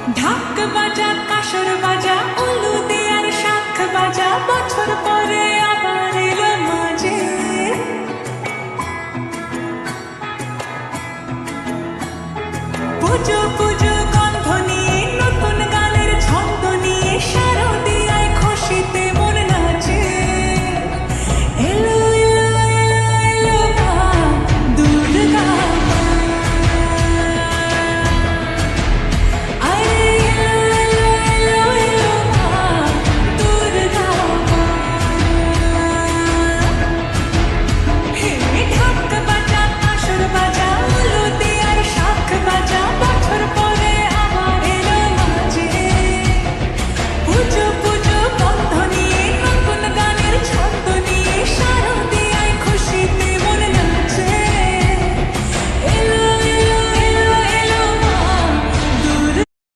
ঢাক বাজা কাসর বাজা উলু দেয়ার শাখ বাজা বছর পরে আবার এলো মাঝে পুজো পুজো